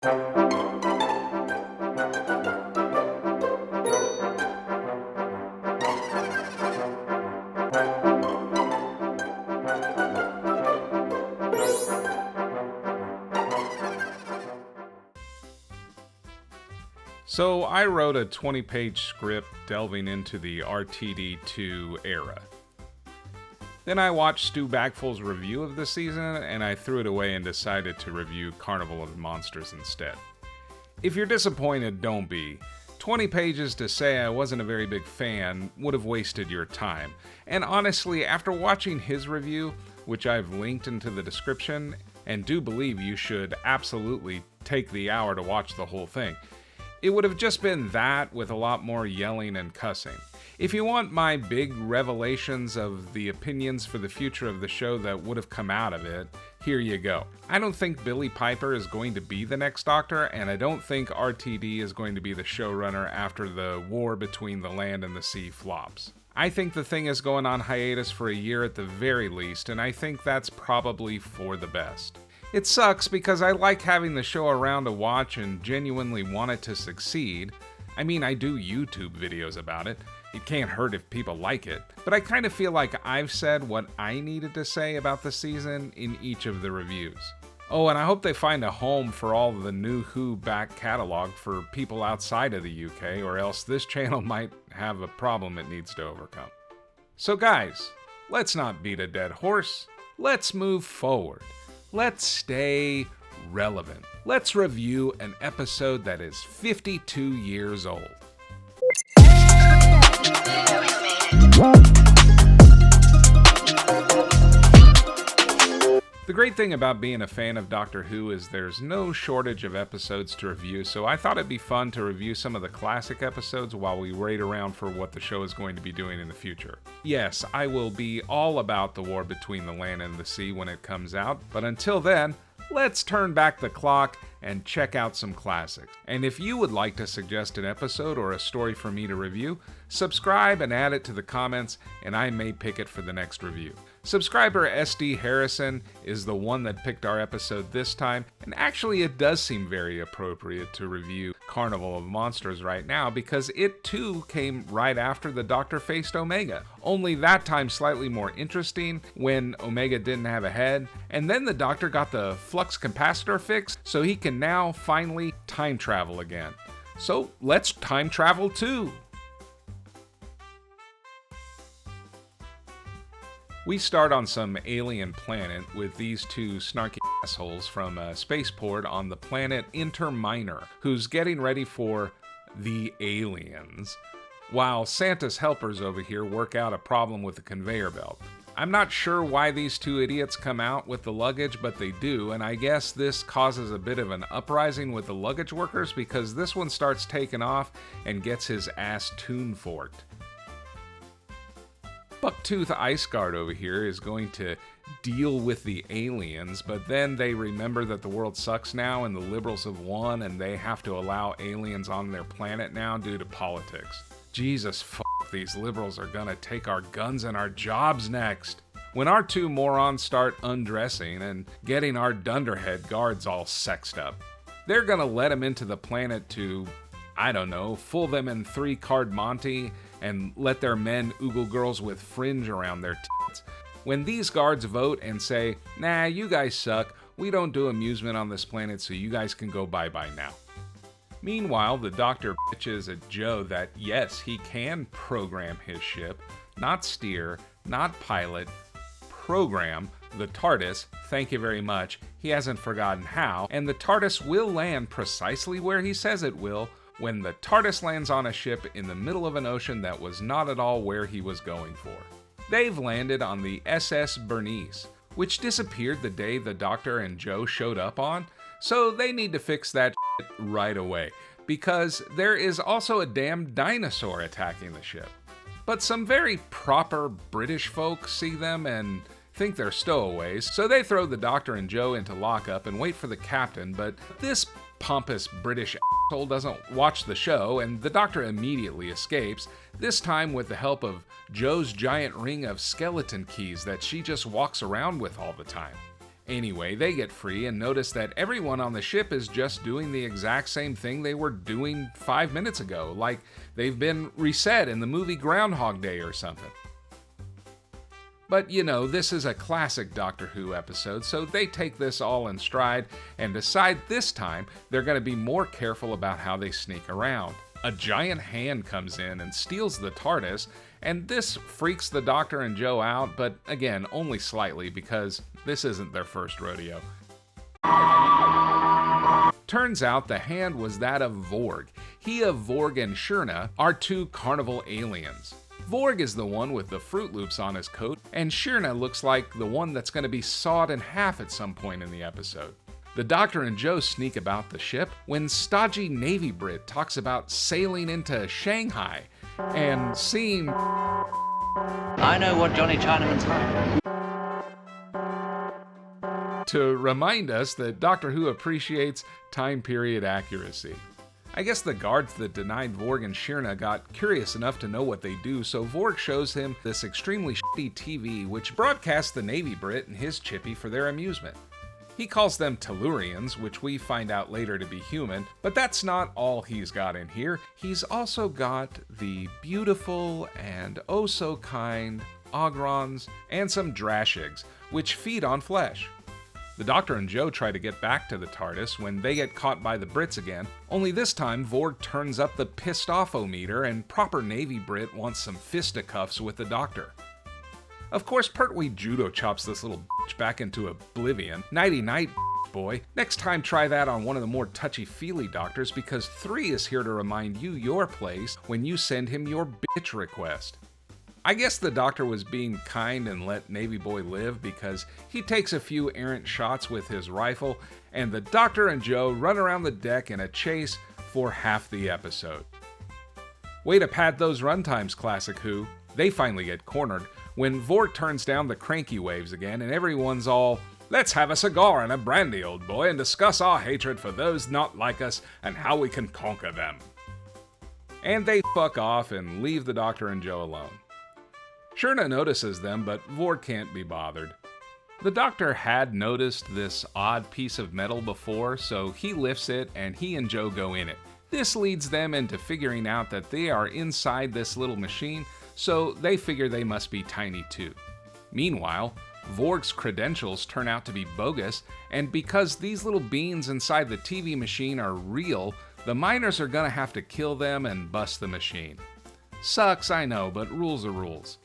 So I wrote a 20-page script delving into the RTD2 era. Then I watched Stu Bagful's review of the season, and I threw it away and decided to review Carnival of Monsters instead. If you're disappointed, don't be. 20 pages to say I wasn't a very big fan would have wasted your time. And honestly, after watching his review, which I've linked into the description, and do believe you should absolutely take the hour to watch the whole thing, it would have just been that with a lot more yelling and cussing. If you want my big revelations of the opinions for the future of the show that would have come out of it, here you go. I don't think Billy Piper is going to be the next Doctor, and I don't think RTD is going to be the showrunner after the war between the land and the sea flops. I think the thing is going on hiatus for a year at the very least, and I think that's probably for the best. It sucks because I like having the show around to watch and genuinely want it to succeed. I mean, I do YouTube videos about it. It can't hurt if people like it. But I kind of feel like I've said what I needed to say about the season in each of the reviews. Oh, and I hope they find a home for all the new Who back catalog for people outside of the UK, or else this channel might have a problem it needs to overcome. So guys, let's not beat a dead horse. Let's move forward. Let's stay relevant. Let's review an episode that is 52 years old. The great thing about being a fan of Doctor Who is there's no shortage of episodes to review, so I thought it'd be fun to review some of the classic episodes while we wait around for what the show is going to be doing in the future. Yes, I will be all about the war between the land and the sea when it comes out, but until then, let's turn back the clock and check out some classics. And if you would like to suggest an episode or a story for me to review, subscribe and add it to the comments, and I may pick it for the next review. Subscriber SD Harrison is the one that picked our episode this time, and actually it does seem very appropriate to review Carnival of Monsters right now because it too came right after the Doctor faced Omega, only that time slightly more interesting when Omega didn't have a head, and then the Doctor got the flux capacitor fixed so he can now finally time travel again. So let's time travel too! We start on some alien planet with these two snarky assholes from a spaceport on the planet Interminor, who's getting ready for the aliens, while Santa's helpers over here work out a problem with the conveyor belt. I'm not sure why these two idiots come out with the luggage, but they do, and I guess this causes a bit of an uprising with the luggage workers because this one starts taking off and gets his ass tuned forked. Bucktooth Iceguard over here is going to deal with the aliens, but then they remember that the world sucks now and the liberals have won and they have to allow aliens on their planet now due to politics. Jesus these liberals are gonna take our guns and our jobs next. When our two morons start undressing and getting our dunderhead guards all sexed up, they're gonna let them into the planet to, I don't know, fool them in 3-card Monty and let their men oogle girls with fringe around their tits. When these guards vote and say, nah, you guys suck, we don't do amusement on this planet so you guys can go bye-bye now. Meanwhile, the Doctor bitches at Joe that yes, he can program his ship, not steer, not pilot, program the TARDIS, thank you very much, he hasn't forgotten how, and the TARDIS will land precisely where he says it will, when the TARDIS lands on a ship in the middle of an ocean that was not at all where he was going for. They've landed on the SS Bernice, which disappeared the day the Doctor and Joe showed up on, so they need to fix that shit right away, because there is also a damn dinosaur attacking the ship. But some very proper British folk see them and think they're stowaways, so they throw the Doctor and Joe into lockup and wait for the captain, but this pompous British asshole doesn't watch the show, and the Doctor immediately escapes, this time with the help of Joe's giant ring of skeleton keys that she just walks around with all the time. Anyway, they get free and notice that everyone on the ship is just doing the exact same thing they were doing 5 minutes ago, like they've been reset in the movie Groundhog Day or something. But you know, this is a classic Doctor Who episode, so they take this all in stride and decide this time they're going to be more careful about how they sneak around. A giant hand comes in and steals the TARDIS, and this freaks the Doctor and Joe out, but again, only slightly because this isn't their first rodeo. Turns out the hand was that of Vorg. He of Vorg and Shurna are two Carnival aliens. Vorg is the one with the Fruit Loops on his coat, and Shurna looks like the one that's going to be sawed in half at some point in the episode. The Doctor and Joe sneak about the ship when stodgy Navy Brit talks about sailing into Shanghai and seeing... I know what Johnny Chinaman's like. To remind us that Doctor Who appreciates time period accuracy. I guess the guards that denied Vorg and Shurna got curious enough to know what they do, so Vorg shows him this extremely shitty TV which broadcasts the Navy Brit and his chippy for their amusement. He calls them Tellurians, which we find out later to be human, but that's not all he's got in here. He's also got the beautiful and oh so kind Ogrons and some Drashigs, which feed on flesh. The Doctor and Joe try to get back to the TARDIS when they get caught by the Brits again, only this time Vorg turns up the pissed-off-o-meter and proper Navy Brit wants some fisticuffs with the Doctor. Of course, Pertwee judo chops this little bitch back into oblivion. Nighty-night, boy. Next time try that on one of the more touchy-feely doctors because 3 is here to remind you your place when you send him your bitch request. I guess the Doctor was being kind and let Navy Boy live because he takes a few errant shots with his rifle, and the Doctor and Joe run around the deck in a chase for half the episode. Way to pad those runtimes, Classic Who. They finally get cornered when Vorg turns down the cranky waves again and everyone's all, "Let's have a cigar and a brandy, old boy, and discuss our hatred for those not like us and how we can conquer them." And they fuck off and leave the Doctor and Joe alone. Shurna notices them, but Vorg can't be bothered. The Doctor had noticed this odd piece of metal before, so he lifts it and he and Joe go in it. This leads them into figuring out that they are inside this little machine, so they figure they must be tiny too. Meanwhile, Vorg's credentials turn out to be bogus, and because these little beings inside the TV machine are real, the miners are gonna have to kill them and bust the machine. Sucks, I know, but rules are rules.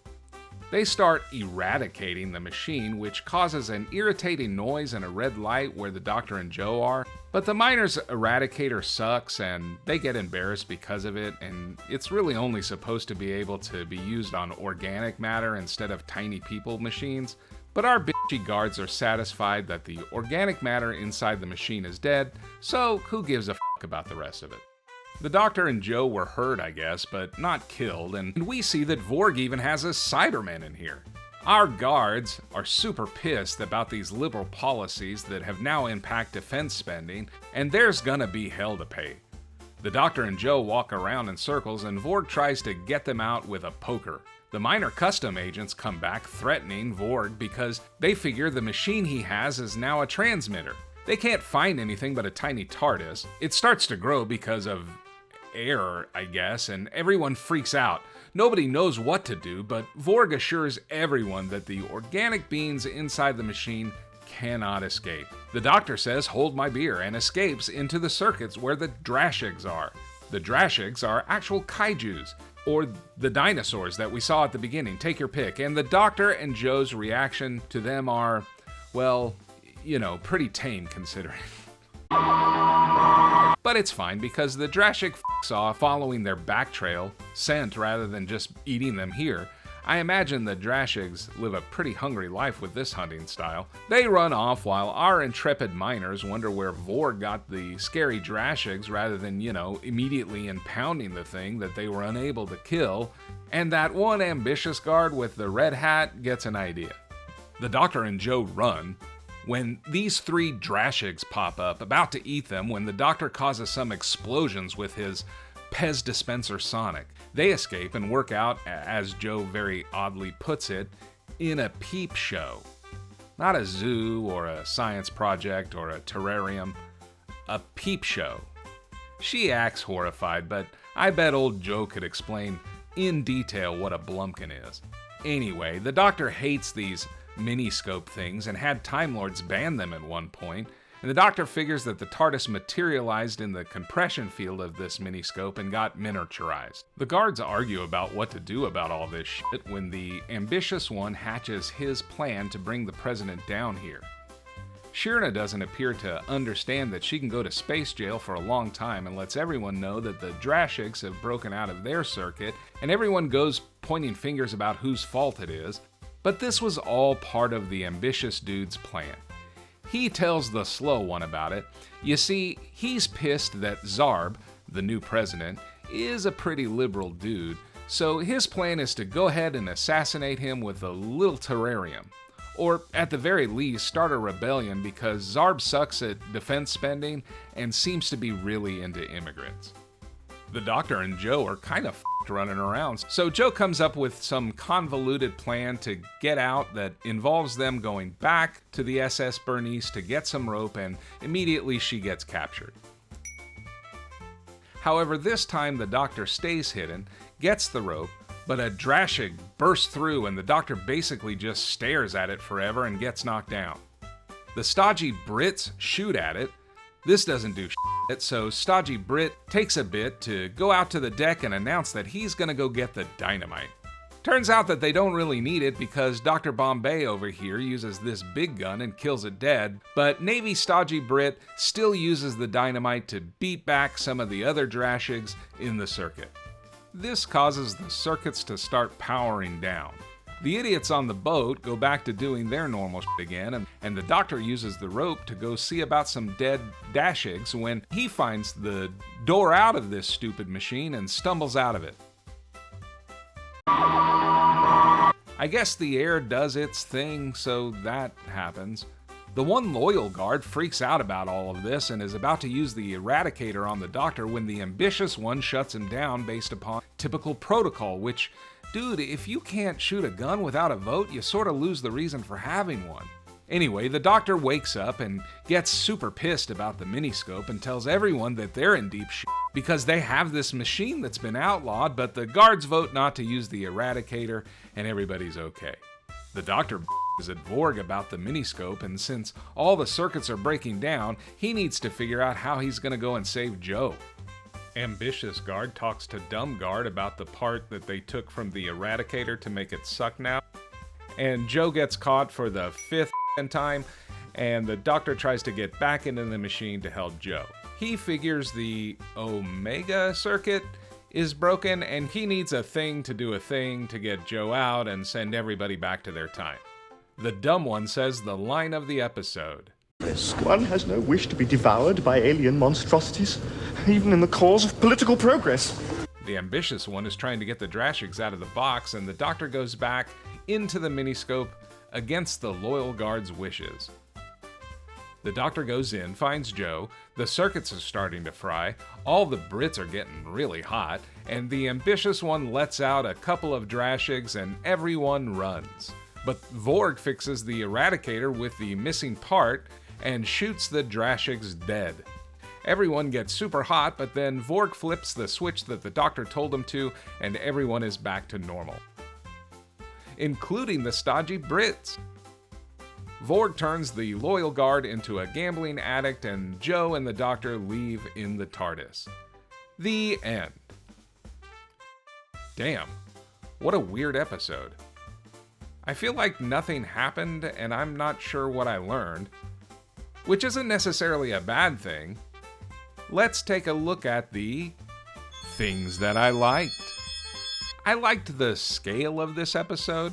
They start eradicating the machine, which causes an irritating noise and a red light where the Doctor and Joe are, but the miner's eradicator sucks and they get embarrassed because of it, and it's really only supposed to be able to be used on organic matter instead of tiny people machines, but our bitchy guards are satisfied that the organic matter inside the machine is dead, so who gives a fuck about the rest of it? The Doctor and Joe were hurt, I guess, but not killed, and we see that Vorg even has a Cyberman in here. Our guards are super pissed about these liberal policies that have now impacted defense spending, and there's gonna be hell to pay. The Doctor and Joe walk around in circles, and Vorg tries to get them out with a poker. The minor custom agents come back threatening Vorg because they figure the machine he has is now a transmitter. They can't find anything but a tiny TARDIS. It starts to grow because of air, I guess, and everyone freaks out. Nobody knows what to do, but Vorg assures everyone that the organic beings inside the machine cannot escape. The Doctor says, "Hold my beer," and escapes into the circuits where the Drashigs are. The Drashigs are actual kaijus, or the dinosaurs that we saw at the beginning, take your pick, and the Doctor and Joe's reaction to them are, well, you know, pretty tame considering. But it's fine because the Drashig f***s off following their back trail, scent rather than just eating them here. I imagine the Drashigs live a pretty hungry life with this hunting style. They run off while our intrepid miners wonder where Vorg got the scary Drashigs rather than, you know, immediately impounding the thing that they were unable to kill, and that one ambitious guard with the red hat gets an idea. The Doctor and Joe run when these 3 Drashigs pop up, about to eat them when the Doctor causes some explosions with his Pez dispenser Sonic. They escape and work out, as Joe very oddly puts it, in a peep show. Not a zoo or a science project or a terrarium. A peep show. She acts horrified, but I bet old Joe could explain in detail what a blumpkin is. Anyway, the Doctor hates these miniscope things and had Time Lords ban them at one point, and the Doctor figures that the TARDIS materialized in the compression field of this miniscope and got miniaturized. The guards argue about what to do about all this shit when the ambitious one hatches his plan to bring the president down here. Shirna doesn't appear to understand that she can go to space jail for a long time and lets everyone know that the Drashigs have broken out of their circuit, and everyone goes pointing fingers about whose fault it is. But this was all part of the ambitious dude's plan. He tells the slow one about it. You see, he's pissed that Zarb, the new president, is a pretty liberal dude, so his plan is to go ahead and assassinate him with a little terrarium. Or, at the very least, start a rebellion because Zarb sucks at defense spending and seems to be really into immigrants. The Doctor and Joe are kind of running around, so Joe comes up with some convoluted plan to get out that involves them going back to the SS Bernice to get some rope, and immediately she gets captured. However, this time the Doctor stays hidden, gets the rope, but a Drashig bursts through and the Doctor basically just stares at it forever and gets knocked down. The stodgy Brits shoot at it. This doesn't do shit, so stodgy Brit takes a bit to go out to the deck and announce that he's gonna go get the dynamite. Turns out that they don't really need it because Dr. Bombay over here uses this big gun and kills it dead, but Navy stodgy Brit still uses the dynamite to beat back some of the other Drashigs in the circuit. This causes the circuits to start powering down. The idiots on the boat go back to doing their normal shit again, and the Doctor uses the rope to go see about some dead Dashigs when he finds the door out of this stupid machine and stumbles out of it. I guess the air does its thing, so that happens. The one loyal guard freaks out about all of this and is about to use the Eradicator on the Doctor when the ambitious one shuts him down based upon typical protocol, which, dude, if you can't shoot a gun without a vote, you sort of lose the reason for having one. Anyway, the Doctor wakes up and gets super pissed about the miniscope and tells everyone that they're in deep shit because they have this machine that's been outlawed, but the guards vote not to use the Eradicator and everybody's okay. The Doctor is at Vorg about the miniscope, and since all the circuits are breaking down, he needs to figure out how he's going to go and save Joe. Ambitious Guard talks to Dumb Guard about the part that they took from the Eradicator to make it suck now, and Joe gets caught for the 5th time, and the Doctor tries to get back into the machine to help Joe. He figures the Omega circuit is broken, and he needs a thing to do a thing to get Joe out and send everybody back to their time. The dumb one says the line of the episode. One has no wish to be devoured by alien monstrosities, even in the cause of political progress. The ambitious one is trying to get the Drashigs out of the box, and the Doctor goes back into the miniscope against the loyal guard's wishes. The Doctor goes in, finds Joe, the circuits are starting to fry, all the Brits are getting really hot, and the ambitious one lets out a couple of Drashigs and everyone runs. But Vorg fixes the Eradicator with the missing part and shoots the Drashigs dead. Everyone gets super hot, but then Vorg flips the switch that the Doctor told him to, and everyone is back to normal, including the stodgy Brits. Vorg turns the loyal guard into a gambling addict, and Joe and the Doctor leave in the TARDIS. The end. Damn, what a weird episode. I feel like nothing happened, and I'm not sure what I learned, which isn't necessarily a bad thing. Let's take a look at the things that I liked. I liked the scale of this episode.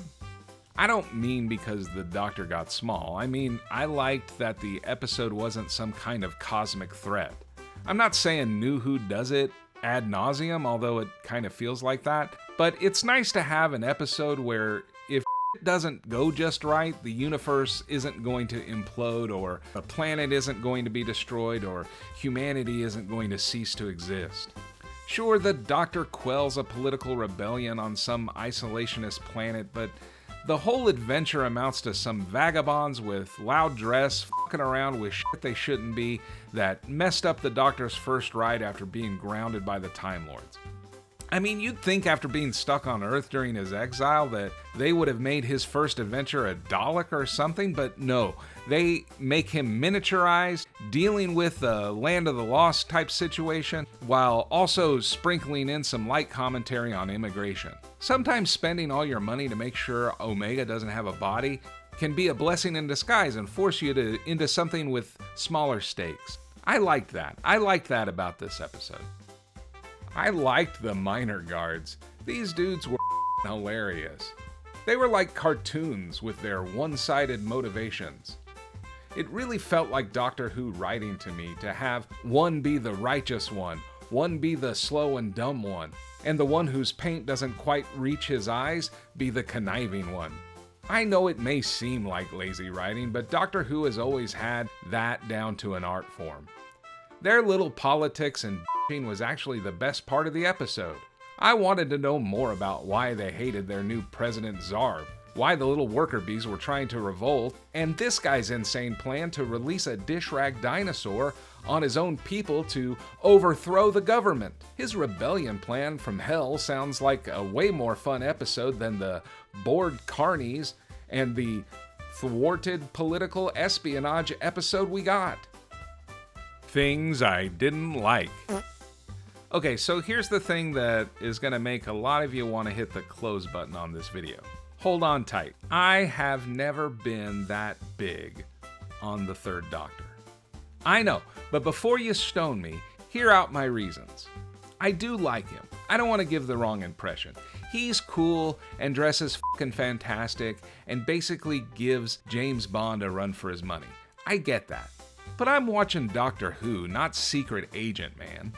I don't mean because the Doctor got small. I mean, I liked that the episode wasn't some kind of cosmic threat. I'm not saying New Who does it ad nauseum, although it kind of feels like that, but it's nice to have an episode where if it doesn't go just right, the universe isn't going to implode, or a planet isn't going to be destroyed, or humanity isn't going to cease to exist. Sure, the Doctor quells a political rebellion on some isolationist planet, but The whole adventure amounts to some vagabonds with loud dress fucking around with shit they shouldn't be that messed up the Doctor's first ride after being grounded by the Time Lords. I mean, you'd think after being stuck on Earth during his exile that they would have made his first adventure a Dalek or something, but no. They make him miniaturized, dealing with a Land of the Lost type situation, while also sprinkling in some light commentary on immigration. Sometimes spending all your money to make sure Omega doesn't have a body can be a blessing in disguise and force you into something with smaller stakes. I liked that. I liked that about this episode. I liked the minor guards. These dudes were hilarious. They were like cartoons with their one-sided motivations. It really felt like Doctor Who writing to me to have one be the righteous one be the slow and dumb one, and the one whose paint doesn't quite reach his eyes be the conniving one. I know it may seem like lazy writing, but Doctor Who has always had that down to an art form. Their little politics and was actually the best part of the episode. I wanted to know more about why they hated their new President Zarb, why the little worker bees were trying to revolt, and this guy's insane plan to release a dish rag dinosaur on his own people to overthrow the government. His rebellion plan from hell sounds like a way more fun episode than the bored carnies and the thwarted political espionage episode we got. Things I didn't like. Okay, so here's the thing that is going to make a lot of you want to hit the close button on this video. Hold on tight. I have never been that big on the Third Doctor. I know, but before you stone me, hear out my reasons. I do like him. I don't want to give the wrong impression. He's cool and dresses fucking fantastic and basically gives James Bond a run for his money. I get that. But I'm watching Doctor Who, not Secret Agent, man.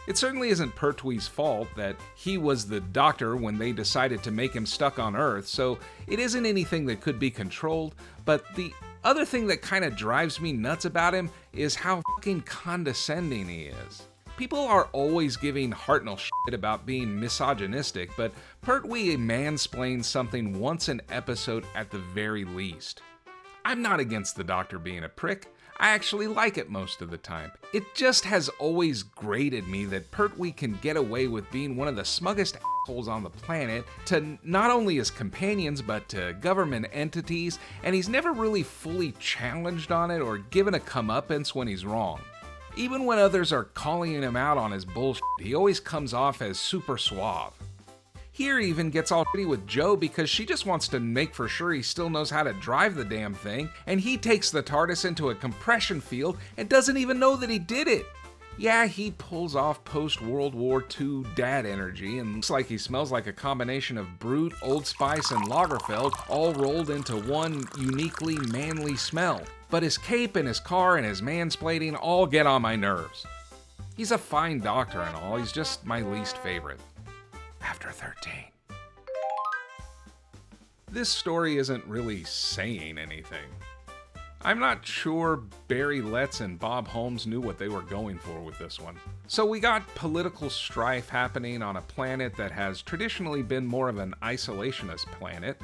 It certainly isn't Pertwee's fault that he was the Doctor when they decided to make him stuck on Earth, so it isn't anything that could be controlled, but the other thing that kind of drives me nuts about him is how fucking condescending he is. People are always giving Hartnell shit about being misogynistic, but Pertwee mansplains something once an episode at the very least. I'm not against the Doctor being a prick. I actually like it most of the time. It just has always grated me that Pertwee can get away with being one of the smuggest assholes on the planet to not only his companions but to government entities, and he's never really fully challenged on it or given a comeuppance when he's wrong. Even when others are calling him out on his bullshit, he always comes off as super suave. Here he even gets all shitty with Jo because she just wants to make for sure he still knows how to drive the damn thing, and he takes the TARDIS into a compression field and doesn't even know that he did it. Yeah, he pulls off post-World War II dad energy and looks like he smells like a combination of Brute, Old Spice, and Lagerfeld all rolled into one uniquely manly smell. But his cape and his car and his mansplaining all get on my nerves. He's a fine Doctor and all, he's just my least favorite. After 13. This story isn't really saying anything. I'm not sure Barry Letts and Bob Holmes knew what they were going for with this one. So we got political strife happening on a planet that has traditionally been more of an isolationist planet.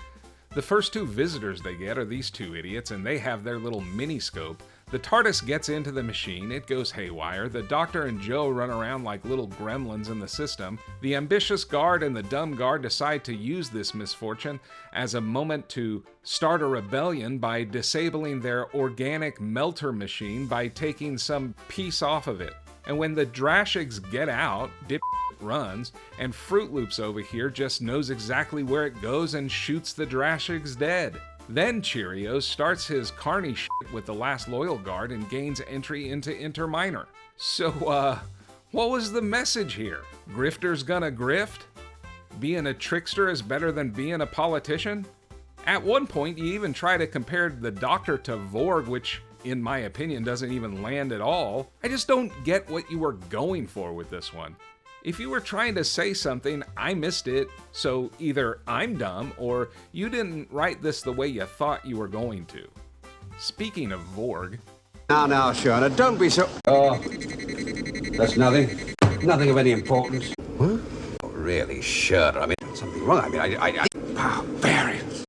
The first two visitors they get are these two idiots, and they have their little miniscope. The TARDIS gets into the machine, it goes haywire, the Doctor and Jo run around like little gremlins in the system, the ambitious guard and the dumb guard decide to use this misfortune as a moment to start a rebellion by disabling their organic melter machine by taking some piece off of it. And when the Drashigs get out, Dip runs, and Fruit Loops over here just knows exactly where it goes and shoots the Drashigs dead. Then Cheerios starts his carny shit with the last loyal guard and gains entry into Inter Minor. So, what was the message here? Grifter's gonna grift? Being a trickster is better than being a politician? At one point, you even try to compare the Doctor to Vorg, which, in my opinion, doesn't even land at all. I just don't get what you were going for with this one. If you were trying to say something, I missed it, so either I'm dumb or you didn't write this the way you thought you were going to. Speaking of Vorg... Now, Shona, don't be so... Oh, that's nothing. Nothing of any importance. What? Oh, really, sure. I mean, something wrong. I mean, Barbarians.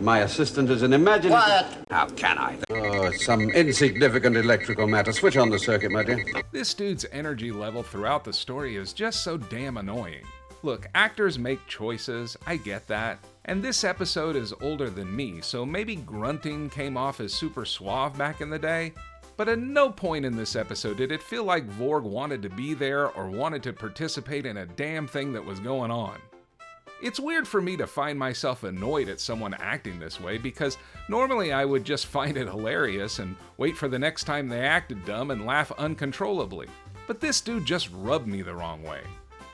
My assistant is an imaginative... Quiet! How can I? Oh, some insignificant electrical matter. Switch on the circuit, my dear. This dude's energy level throughout the story is just so damn annoying. Look, actors make choices, I get that. And this episode is older than me, so maybe grunting came off as super suave back in the day. But at no point in this episode did it feel like Vorg wanted to be there or wanted to participate in a damn thing that was going on. It's weird for me to find myself annoyed at someone acting this way because normally I would just find it hilarious and wait for the next time they acted dumb and laugh uncontrollably. But this dude just rubbed me the wrong way.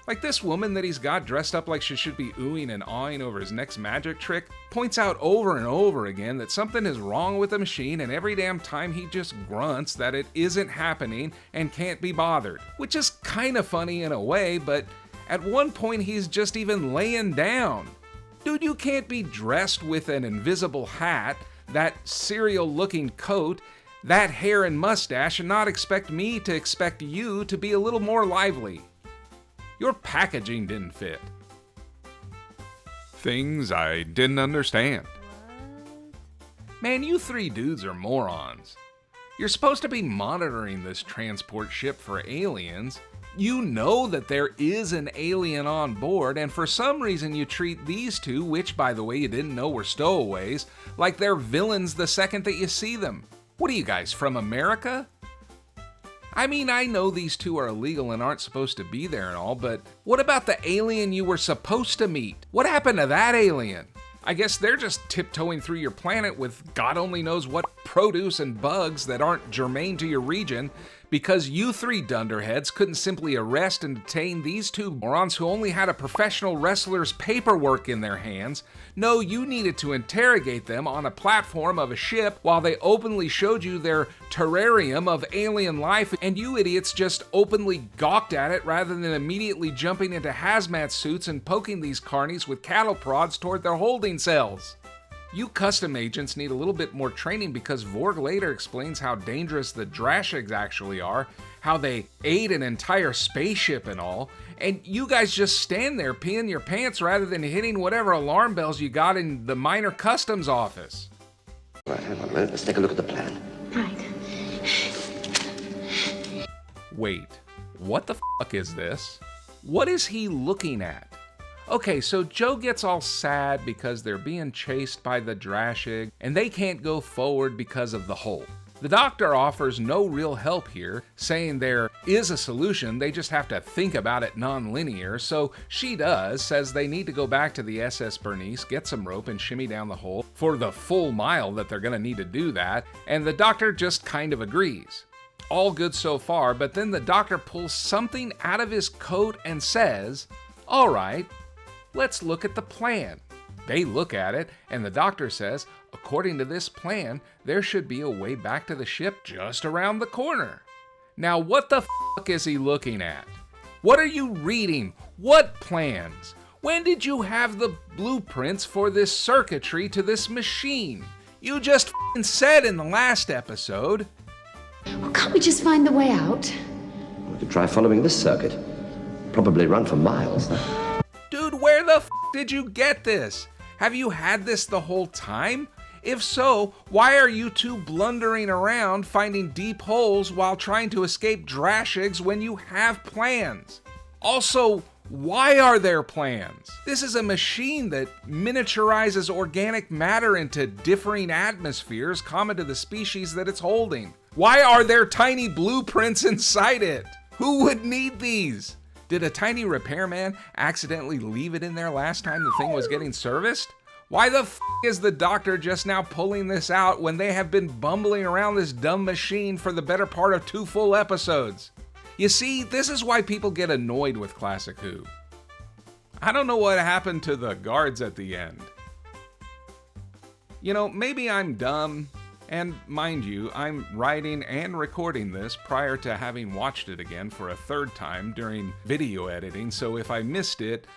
Like this woman that he's got dressed up like she should be oohing and awing over his next magic trick points out over and over again that something is wrong with the machine, and every damn time he just grunts that it isn't happening and can't be bothered. Which is kinda funny in a way, but at one point he's just even laying down. Dude, you can't be dressed with an invisible hat, that cereal looking coat, that hair and mustache, and not expect me to expect you to be a little more lively. Your packaging didn't fit. Things I didn't understand. Man, you three dudes are morons. You're supposed to be monitoring this transport ship for aliens. You know that there is an alien on board, and for some reason you treat these two, which by the way you didn't know were stowaways, like they're villains the second that you see them. What are you guys, from America? I mean, I know these two are illegal and aren't supposed to be there and all, but what about the alien you were supposed to meet? What happened to that alien? I guess they're just tiptoeing through your planet with God only knows what produce and bugs that aren't germane to your region because you three dunderheads couldn't simply arrest and detain these two morons who only had a professional wrestler's paperwork in their hands. No, you needed to interrogate them on a platform of a ship while they openly showed you their terrarium of alien life, and you idiots just openly gawked at it rather than immediately jumping into hazmat suits and poking these carnies with cattle prods toward their holding cells. You custom agents need a little bit more training because Vorg later explains how dangerous the Drashigs actually are, how they ate an entire spaceship and all, and you guys just stand there peeing your pants rather than hitting whatever alarm bells you got in the minor customs office. Right, hang on a minute. Let's take a look at the plan. Right. Wait, what the fuck is this? What is he looking at? Okay, so Joe gets all sad because they're being chased by the Drashig and they can't go forward because of the hole. The doctor offers no real help here, saying there is a solution, they just have to think about it non-linear, so she does, says they need to go back to the SS Bernice, get some rope and shimmy down the hole for the full mile that they're gonna need to do that, and the doctor just kind of agrees. All good so far, but then the doctor pulls something out of his coat and says, "All right, let's look at the plan." They look at it, and the doctor says, according to this plan, there should be a way back to the ship just around the corner. Now, what the fuck is he looking at? What are you reading? What plans? When did you have the blueprints for this circuitry to this machine? You just f***ing said in the last episode. Well, can't we just find the way out? We could try following this circuit. Probably run for miles. Dude, where the f*** did you get this? Have you had this the whole time? If so, why are you two blundering around finding deep holes while trying to escape Drashigs when you have plans? Also, why are there plans? This is a machine that miniaturizes organic matter into differing atmospheres common to the species that it's holding. Why are there tiny blueprints inside it? Who would need these? Did a tiny repairman accidentally leave it in there last time the thing was getting serviced? Why the f*** is the doctor just now pulling this out when they have been bumbling around this dumb machine for the better part of 2 full episodes? You see, this is why people get annoyed with Classic Who. I don't know what happened to the guards at the end. You know, maybe I'm dumb, and mind you, I'm writing and recording this prior to having watched it again for a 3rd time during video editing, so if I missed it,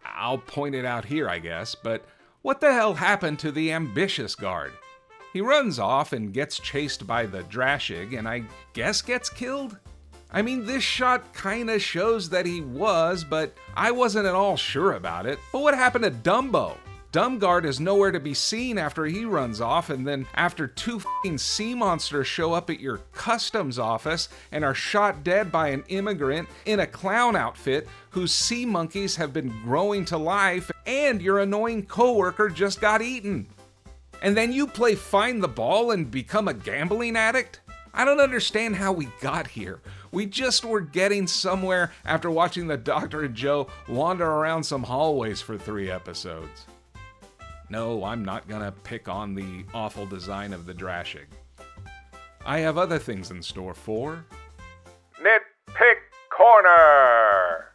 I'll point it out here, I guess, but what the hell happened to the ambitious guard? He runs off and gets chased by the Drashig and I guess gets killed? I mean, this shot kinda shows that he was, but I wasn't at all sure about it. But what happened to Dumbo? Dumbguard is nowhere to be seen after he runs off, and then after two f***ing sea monsters show up at your customs office and are shot dead by an immigrant in a clown outfit whose sea monkeys have been growing to life, and your annoying coworker just got eaten. And then you play find the ball and become a gambling addict? I don't understand how we got here. We just were getting somewhere after watching the Doctor and Joe wander around some hallways for 3 episodes. No, I'm not gonna pick on the awful design of the Drashig. I have other things in store for... Nitpick Corner!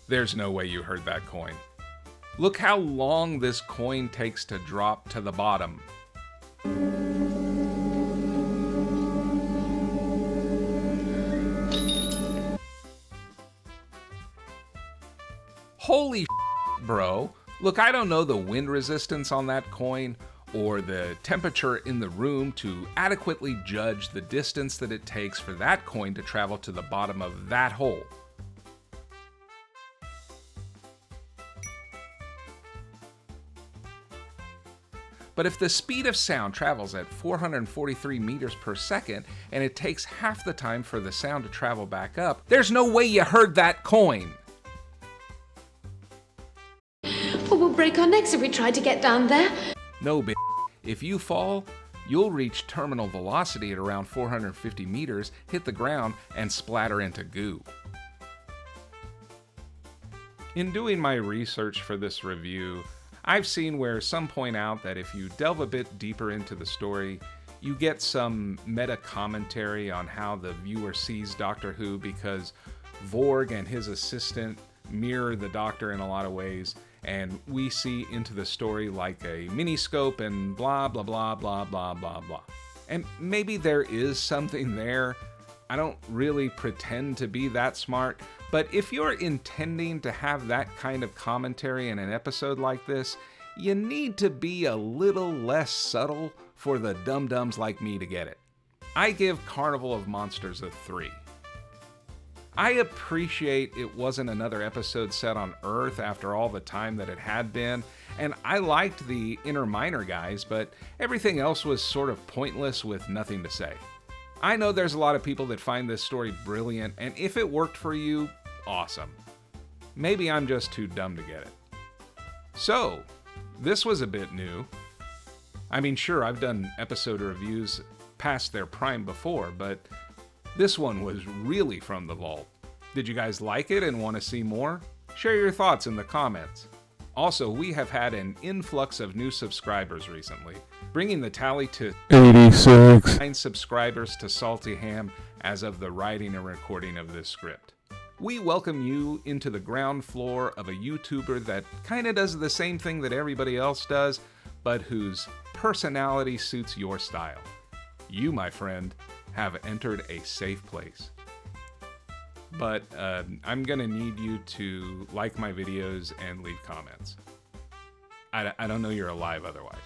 There's no way you heard that coin. Look how long this coin takes to drop to the bottom. Holy shit, bro. Look, I don't know the wind resistance on that coin or the temperature in the room to adequately judge the distance that it takes for that coin to travel to the bottom of that hole. But if the speed of sound travels at 443 meters per second and it takes half the time for the sound to travel back up, there's no way you heard that coin. Well, we'll break our necks if we try to get down there. No, bitch. If you fall, you'll reach terminal velocity at around 450 meters, hit the ground, and splatter into goo. In doing my research for this review, I've seen where some point out that if you delve a bit deeper into the story, you get some meta commentary on how the viewer sees Doctor Who, because Vorg and his assistant mirror the Doctor in a lot of ways, and we see into the story like a miniscope and blah blah blah blah blah blah blah. And maybe there is something there. I don't really pretend to be that smart, but if you're intending to have that kind of commentary in an episode like this, you need to be a little less subtle for the dum-dums like me to get it. I give Carnival of Monsters a 3. I appreciate it wasn't another episode set on Earth after all the time that it had been, and I liked the Inner Minor guys, but everything else was sort of pointless with nothing to say. I know there's a lot of people that find this story brilliant, and if it worked for you, awesome. Maybe I'm just too dumb to get it. So, this was a bit new. I mean, sure, I've done episode reviews past their prime before, but this one was really from the vault. Did you guys like it and want to see more? Share your thoughts in the comments. Also, we have had an influx of new subscribers recently, bringing the tally to 86 subscribers to Salty Ham as of the writing and recording of this script. We welcome you into the ground floor of a YouTuber that kinda does the same thing that everybody else does, but whose personality suits your style. You, my friend, have entered a safe place. But I'm gonna need you to like my videos and leave comments. I don't know you're alive otherwise.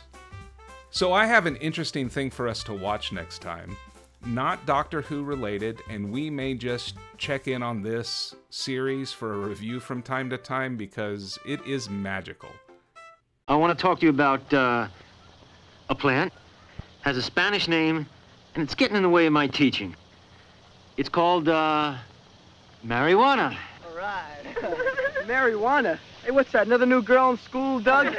So I have an interesting thing for us to watch next time. Not Doctor Who related, and we may just check in on this series for a review from time to time because it is magical. I want to talk to you about a plant. Has a Spanish name, and it's getting in the way of my teaching. It's called marijuana. All right. Marijuana. Hey, what's that? Another new girl in school, Doug?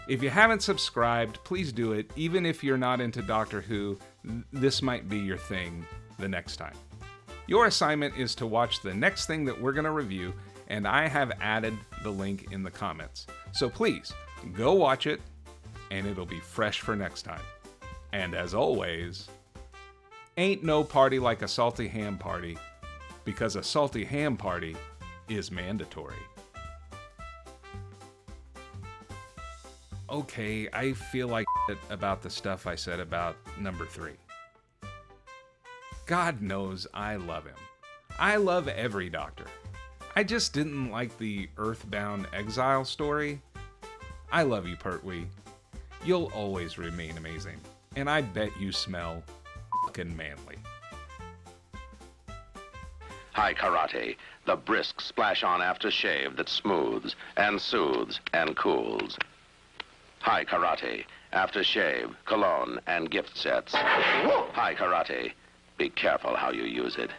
If you haven't subscribed, please do it. Even if you're not into Doctor Who, this might be your thing the next time. Your assignment is to watch the next thing that we're going to review, and I have added the link in the comments. So please, go watch it, and it'll be fresh for next time. And as always, ain't no party like a salty ham party, because a salty ham party is mandatory. Okay, I feel like shit about the stuff I said about number 3. God knows I love him. I love every Doctor. I just didn't like the Earthbound Exile story. I love you, Pertwee. You'll always remain amazing. And I bet you smell fucking manly. High Karate, the brisk splash-on aftershave that smooths and soothes and cools. High Karate, aftershave, cologne, and gift sets. High Karate, be careful how you use it.